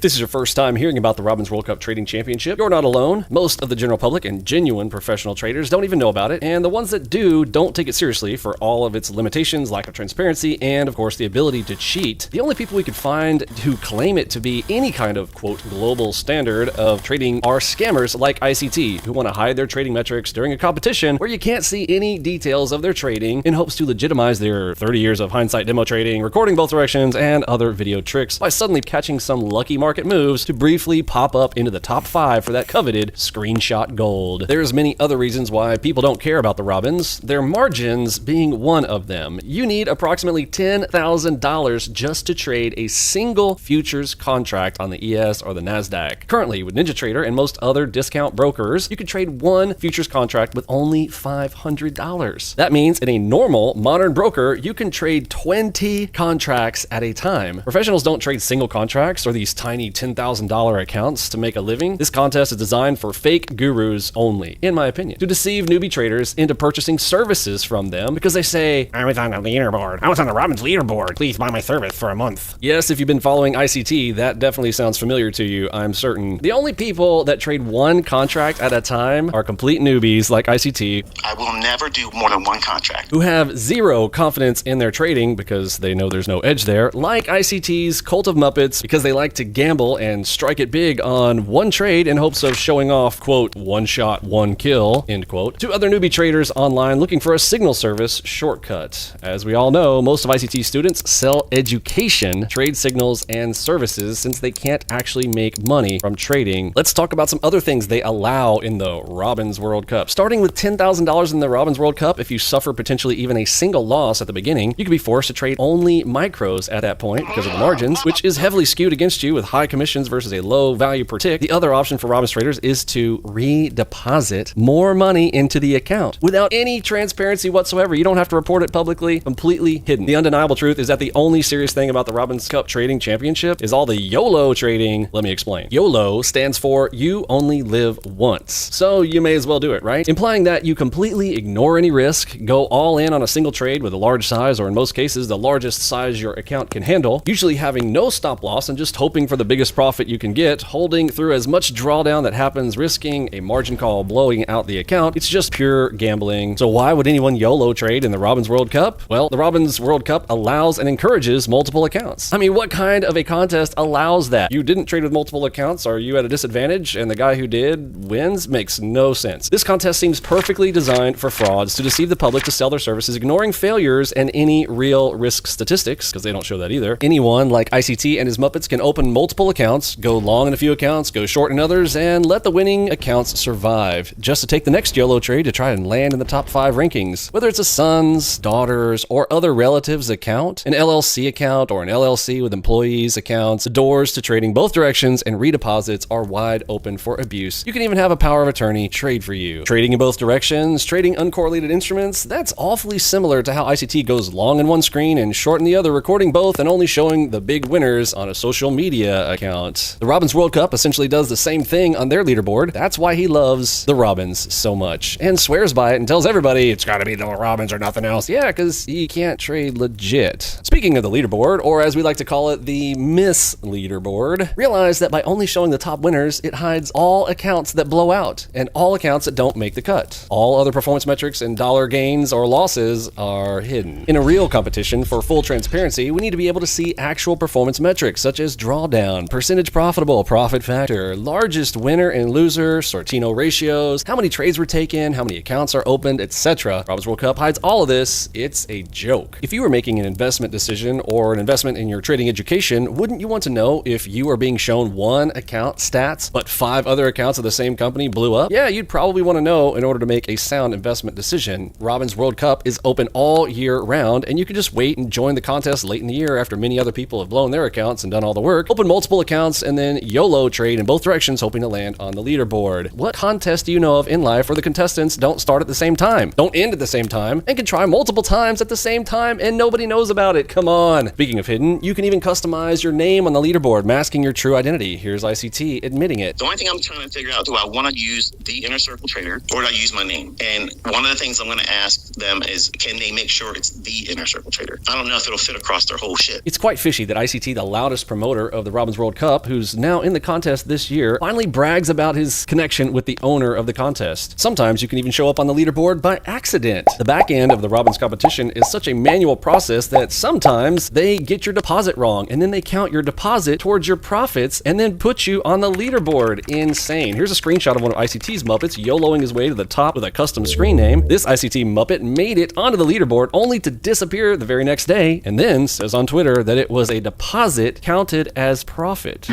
this is your first time hearing about the Robbins World Cup Trading Championship, you're not alone. Most of the general public and genuine professional traders don't even know about it, and the ones that do don't take it seriously for all of its limitations, lack of transparency, and of course the ability to cheat. The only people we could find who claim it to be any kind of, quote, global standard of trading are scammers like ICT, who want to hide their trading metrics during a competition where you can't see any details of their trading in hopes to legitimize their 30 years of hindsight demo trading, recording both directions, and other video tricks by suddenly catching some lucky market moves to briefly pop up into the top 5 for that coveted screenshot gold. There's many other reasons why people don't care about the Robbins, their margins being one of them. You need approximately $10,000 just to trade a single futures contract on the ES or the NASDAQ. Currently, with NinjaTrader and most other discount brokers, you can trade one futures contract with only $500. That means in a normal modern broker, you can trade 20 contracts at a time. Professionals don't trade single contracts or these tiny $10,000 accounts to make a living. This contest is designed for fake gurus only, in my opinion, to deceive newbie traders into purchasing services from them because they say, I was on the leaderboard. I was on the Robbins leaderboard. Please buy my service for a month. Yes, if you've been following ICT, that definitely sounds familiar to you, I'm certain. The only people that trade one contract at a time are complete newbies like ICT. I will never do more than one contract. Who have zero confidence in their trading because they know there's no edge there, like ICT's Cult of Muppets because they like to gamble and strike it big on one trade in hopes of showing off, quote, one shot, one kill, end quote, to other newbie traders online looking for a signal service shortcut. As we all know, most of ICT students sell education, trade signals, and services since they can't actually make money from trading. Let's talk about some other things they allow in the Robbins World Cup. Starting with $10,000 in the Robbins World Cup, if you suffer potentially even a single loss at the beginning, you could be forced to trade only micros at that point because of the margins, which is heavily skewed against you with high commissions versus a low value per tick. The other option for Robbins traders is to redeposit more money into the account without any transparency whatsoever. You don't have to report it publicly, completely hidden. The undeniable truth is that the only serious thing about the Robbins Cup Trading Championship is all the YOLO trading. Let me explain. YOLO stands for you only live once. So you may as well do it, right? Implying that you completely ignore any risk, go all in on a single trade with a large size, or in most cases, the largest size your account can handle, usually having no stop loss and just hoping for the biggest profit you can get, holding through as much drawdown that happens, risking a margin call blowing out the account. It's just pure gambling. So why would anyone YOLO trade in the Robbins World Cup? Well, the Robbins World Cup allows and encourages multiple accounts. I mean, what kind of a contest allows that? You didn't trade with multiple accounts? Are you at a disadvantage and the guy who did wins? Makes no sense. This contest seems perfectly designed for frauds to deceive the public to sell their services, ignoring failures and any real risk statistics, because they don't show that either. Anyone like ICT and his Muppets can open multiple accounts, go long in a few accounts, go short in others, and let the winning accounts survive, just to take the next YOLO trade to try and land in the top 5 rankings. Whether it's a son's, daughter's, or other relative's account, an LLC account, or an LLC with employees' accounts, the doors to trading both directions and redeposits are wide open for abuse. You can even have a power of attorney trade for you. Trading in both directions, trading uncorrelated instruments, that's awfully similar to how ICT goes long in one screen and short in the other, recording both and only showing the big winners on a social media account. The Robbins World Cup essentially does the same thing on their leaderboard. That's why he loves the Robbins so much and swears by it and tells everybody it's gotta be the Robbins or nothing else. Yeah, because he can't trade legit. Speaking of the leaderboard, or as we like to call it, the Miss Leaderboard, realize that by only showing the top winners, it hides all accounts that blow out and all accounts that don't make the cut. All other performance metrics and dollar gains or losses are hidden. In a real competition, for full transparency, we need to be able to see actual performance metrics such as drawdown, percentage profitable, profit factor, largest winner and loser, Sortino ratios, how many trades were taken, how many accounts are opened, etc. Robbins World Cup hides all of this. It's a joke. If you were making an investment decision or an investment in your trading education, wouldn't you want to know if you are being shown one account stats, but 5 other accounts of the same company blew up? Yeah, you'd probably want to know in order to make a sound investment decision. Robbins World Cup is open all year round, and you can just wait and join the contest late in the year after many other people have blown their accounts and done all the work, open multiple accounts, and then YOLO trade in both directions hoping to land on the leaderboard. What contest do you know of in life where the contestants don't start at the same time, don't end at the same time, and can try multiple times at the same time and nobody knows about it? Come on. Speaking of hidden, you can even customize your name on the leaderboard, masking your true identity. Here's ICT admitting it. The only thing I'm trying to figure out, do I want to use the Inner Circle Trader or do I use my name? And one of the things I'm going to ask them is, can they make sure it's the Inner Circle Trader? I don't know if it'll fit across their whole shit. It's quite fishy that ICT, the loudest promoter of the Robbins Robbins World Cup, who's now in the contest this year, finally brags about his connection with the owner of the contest. Sometimes you can even show up on the leaderboard by accident. The back end of the Robbins competition is such a manual process that sometimes they get your deposit wrong, and then they count your deposit towards your profits and then put you on the leaderboard. Insane. Here's a screenshot of one of ICT's Muppets YOLOing his way to the top with a custom screen name. This ICT Muppet made it onto the leaderboard only to disappear the very next day, and then says on Twitter that it was a deposit counted as profit.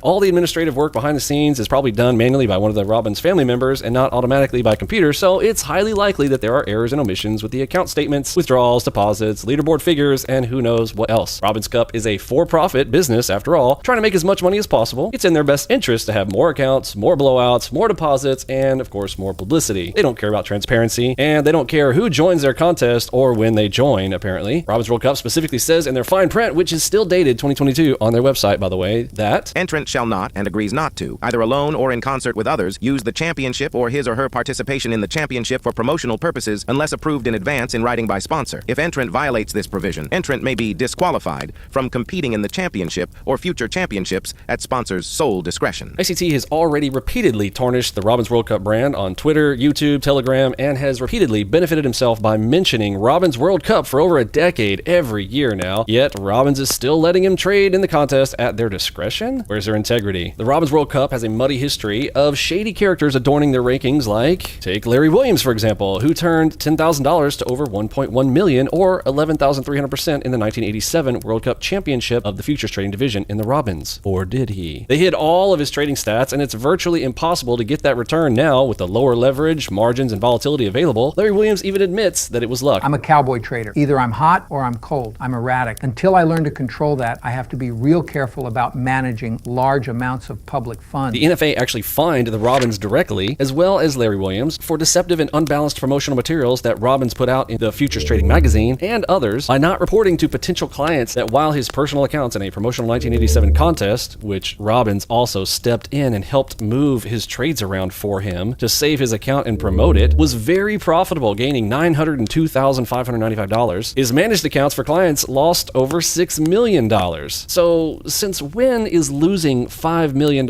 All the administrative work behind the scenes is probably done manually by one of the Robbins family members and not automatically by computer, so it's highly likely that there are errors and omissions with the account statements, withdrawals, deposits, leaderboard figures, and who knows what else. Robbins Cup is a for-profit business after all, trying to make as much money as possible. It's in their best interest to have more accounts, more blowouts, more deposits, and of course more publicity. They don't care about transparency, and they don't care who joins their contest or when they join, apparently. Robbins World Cup specifically says in their fine print, which is still dated 2022 on their website, by the way, that entrant shall not, and agrees not to, either alone or in concert with others, use the championship or his or her participation in the championship for promotional purposes unless approved in advance in writing by sponsor. If entrant violates this provision, entrant may be disqualified from competing in the championship or future championships at sponsor's sole discretion. ICT has already repeatedly tarnished the Robbins World Cup brand on Twitter, YouTube, Telegram, and has repeatedly benefited himself by mentioning Robbins World Cup for over a decade every year now. Yet Robbins is still letting him trade in the contest at their discretion? Where's their integrity? The Robbins World Cup has a muddy history of shady characters adorning their rankings, like take Larry Williams, for example, who turned $10,000 to over $1.1 million or 11,300% in the 1987 World Cup Championship of the Futures Trading Division in the Robbins. Or did he? They hid all of his trading stats, and it's virtually impossible to get that return now with the lower leverage, margins, and volatility available. Larry Williams even admits that it was luck. I'm a cowboy trader. Either I'm hot or I'm cold. I'm erratic. Until I learn to control that, I have to be real careful about managing large amounts of public funds. The NFA actually fined the Robbins directly, as well as Larry Williams, for deceptive and unbalanced promotional materials that Robbins put out in the Futures Trading magazine and others by not reporting to potential clients that while his personal accounts in a promotional 1987 contest, which Robbins also stepped in and helped move his trades around for him to save his account and promote it, was very profitable, gaining $902,595. His managed accounts for clients lost over $6 million. So since when is losing $5 million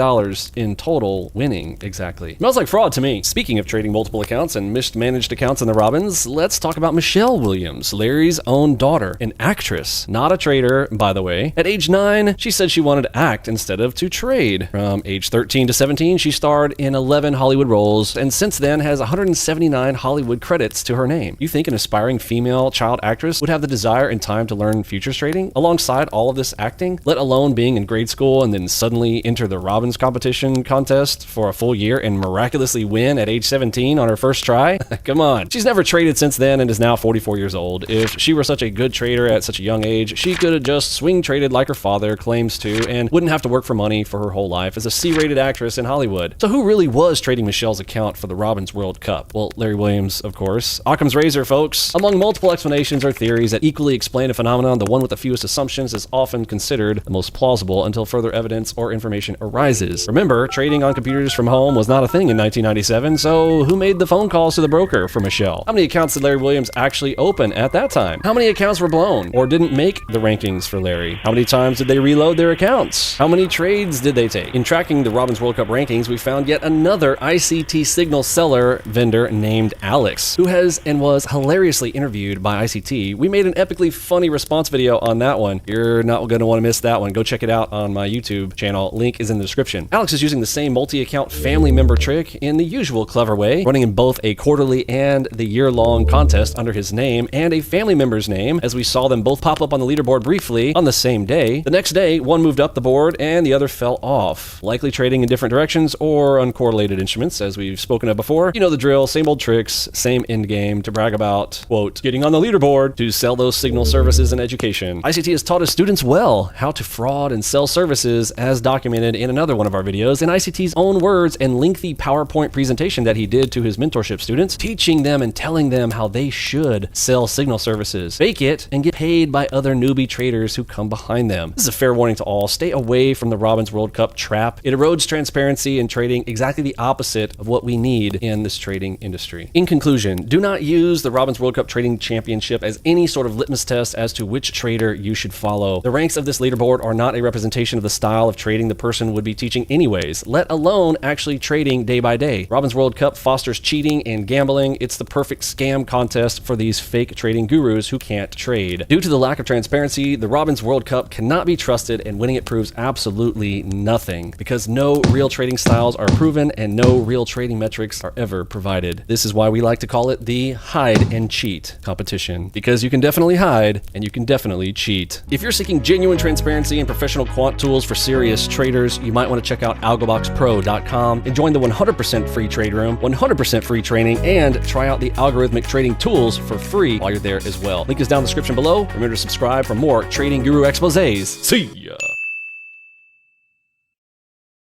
in total winning exactly? Smells like fraud to me. Speaking of trading multiple accounts and mismanaged accounts in the Robbins, let's talk about Michelle Williams, Larry's own daughter, an actress, not a trader, by the way. At age 9, she said she wanted to act instead of to trade. From age 13 to 17, she starred in 11 Hollywood roles, and since then has 179 Hollywood credits to her name. You think an aspiring female child actress would have the desire and time to learn futures trading alongside all of this acting, let alone being in grade school and then suddenly enter the Robbins competition contest for a full year and miraculously win at age 17 on her first try? Come on. She's never traded since then and is now 44 years old. If she were such a good trader at such a young age, she could have just swing traded like her father claims to and wouldn't have to work for money for her whole life as a C-rated actress in Hollywood. So who really was trading Michelle's account for the Robbins World Cup? Well, Larry Williams, of course. Occam's razor, folks. Among multiple explanations or theories that equally explain a phenomenon, the one with the fewest assumptions is often considered the most plausible until further evidence or information arises. Remember, trading on computers from home was not a thing in 1997, so who made the phone calls to the broker for Michelle? How many accounts did Larry Williams actually open at that time? How many accounts were blown or didn't make the rankings for Larry? How many times did they reload their accounts? How many trades did they take? In tracking the Robbins World Cup rankings, we found yet another ICT signal seller vendor named Alex, who has and was hilariously interviewed by ICT. We made an epically funny response video on that one. You're not going to want to miss that one. Go check it out on my YouTube channel. Link is in the description. Alex is using the same multi-account family member trick in the usual clever way, running in both a quarterly and the year-long contest under his name and a family member's name, as we saw them both pop up on the leaderboard briefly on the same day. The next day, one moved up the board and the other fell off, likely trading in different directions or uncorrelated instruments, as we've spoken of before. You know the drill, same old tricks, same end game to brag about, quote, getting on the leaderboard to sell those signal services and education. ICT has taught his students well how to fraud and sell services, as documented in another one of our videos in ICT's own words and lengthy PowerPoint presentation that he did to his mentorship students, teaching them and telling them how they should sell signal services, fake it, and get paid by other newbie traders who come behind them. This is a fair warning to all. Stay away from the Robbins World Cup trap. It erodes transparency in trading, exactly the opposite of what we need in this trading industry. In conclusion, do not use the Robbins World Cup Trading Championship as any sort of litmus test as to which trader you should follow. The ranks of this leaderboard are not a representation of the style of trading the person would be teaching anyways, let alone actually trading day by day. Robbins World Cup fosters cheating and gambling. It's the perfect scam contest for these fake trading gurus who can't trade. Due to the lack of transparency, the Robbins World Cup cannot be trusted, and winning it proves absolutely nothing because no real trading styles are proven and no real trading metrics are ever provided. This is why we like to call it the hide and cheat competition, because you can definitely hide and you can definitely cheat. If you're seeking genuine transparency and professional quant tools for serious traders, you might want to check out algoboxpro.com and join the 100% free trade room, 100% free training, and try out the algorithmic trading tools for free while you're there as well. Link is down in the description below. Remember to subscribe for more trading guru exposés. See ya!